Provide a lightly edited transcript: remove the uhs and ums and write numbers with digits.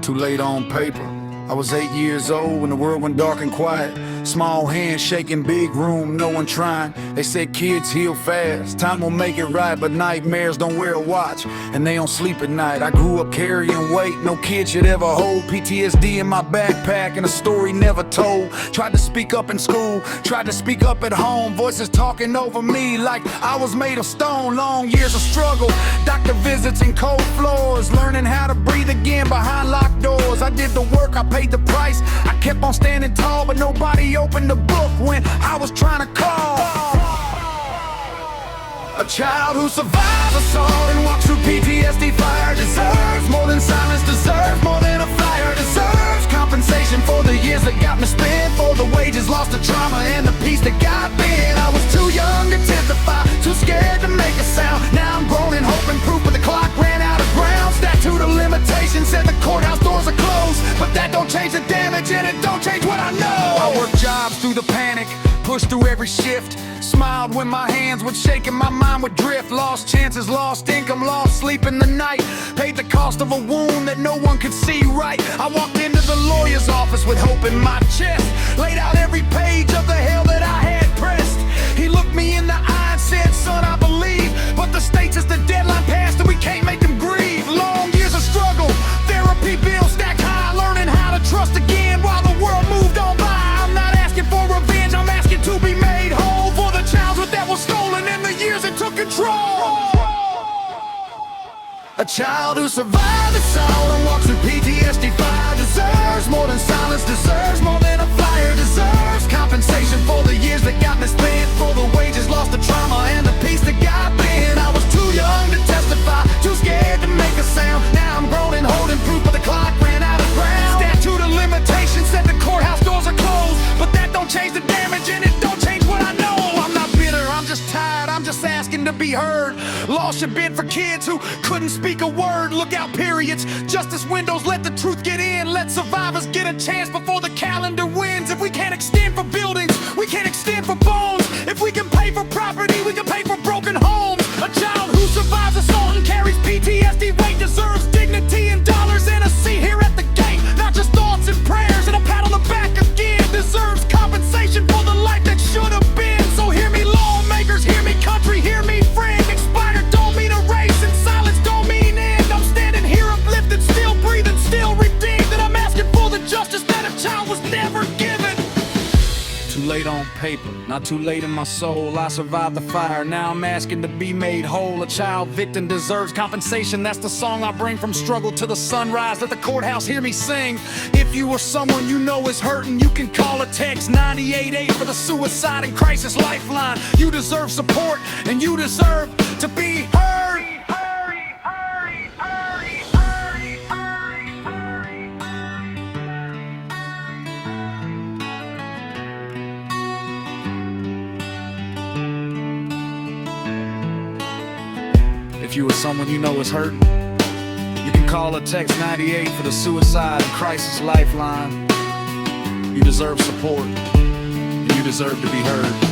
Too late on paper. I was 8 years old when the world went dark and quiet. Small hands shaking, big room, no one trying. They said kids heal fast, time will make it right, but nightmares don't wear a watch, and they don't sleep at night. I grew up carrying weight no kid should ever hold. PTSD in my backpack and a story never told. Tried to speak up in school, tried to speak up at home. Voices talking over me like I was made of stone. Long years of struggle, doctor visits and cold floors. Learning how to breathe again behind locked doors. I did the work, I paid the price. I kept on standing tall, but nobody opened the book when I was trying to call. A child who survives assault and walks through PTSD fire deserves more than silence, deserves more than a flyer, deserves compensation for the years that got me spent, for the wages lost to trauma and the peace that got bent. I was too young to testify, too scared to make a sound. Now I'm grown in hope and proof, but the clock ran out of ground. Statute of limitations said the courthouse doors are closed, but that don't change the damage and it don't change what I know. I worked jobs through the panic, pushed through every shift, smiled when my hands would shake and my mind would drift. Lost chances, lost income, lost sleep in the night. Paid the cost of a wound that no one could see right. I walked into the lawyer's office with hope in my chest, laid out every page of the hell that I had pressed. He looked me in the eye and said, son, I believe, but the state says the deadline passed and we can't make them grieve. Long years of struggle, therapy bills stacked high, learning how to trust again while the world moved on by. I'm not asking for revenge, I'm asking to be made whole for the childhood that was stolen and the years it took control. A child who survived assault and walks through PTSD fire deserves more than silence, deserves more than a flyer, deserves compensation for the years that got me spent, for the wages lost to trauma and the peace that got bent. I was too young to testify, too scared to make a sound. Now I'm grown and holding proof, but the clock ran out of ground. Statute of limitations said the courthouse doors are closed, but that don't change the damage and it don't change what I know. I'm not bitter, I'm just tired, I'm just asking to be heard. Lost your bid for kids who couldn't speak a word. Look out periods, justice windows, let the truth get in. Let survivors get a chance before the calendar wins. If we can't extend for buildings, we can't extend for bones. If we can pay for property, we can pay for broken homes. A child who survives assault and carries PTSD weight deserves dignity and dollars and a seat here at the gate, not just thoughts and prayers and a pat on the back again. Deserves compensation for the life that should have been. So hear me lawmakers, hear me country, hear me friend. Expired don't mean erase and silence don't mean end. I'm standing here uplifted, still breathing, still redeemed, and I'm asking for the justice that a child was never given. Too late on paper, not too late in my soul. I survived the fire, now I'm asking to be made whole. A child victim deserves compensation, that's the song I bring from struggle to the sunrise. Let the courthouse hear me sing. If you or someone you know is hurting, you can call or text 988 for the suicide and crisis lifeline. You deserve support and you deserve to be heard. If you or someone you know is hurting, you can call or text 98 for the suicide and crisis lifeline. You deserve support, and you deserve to be heard.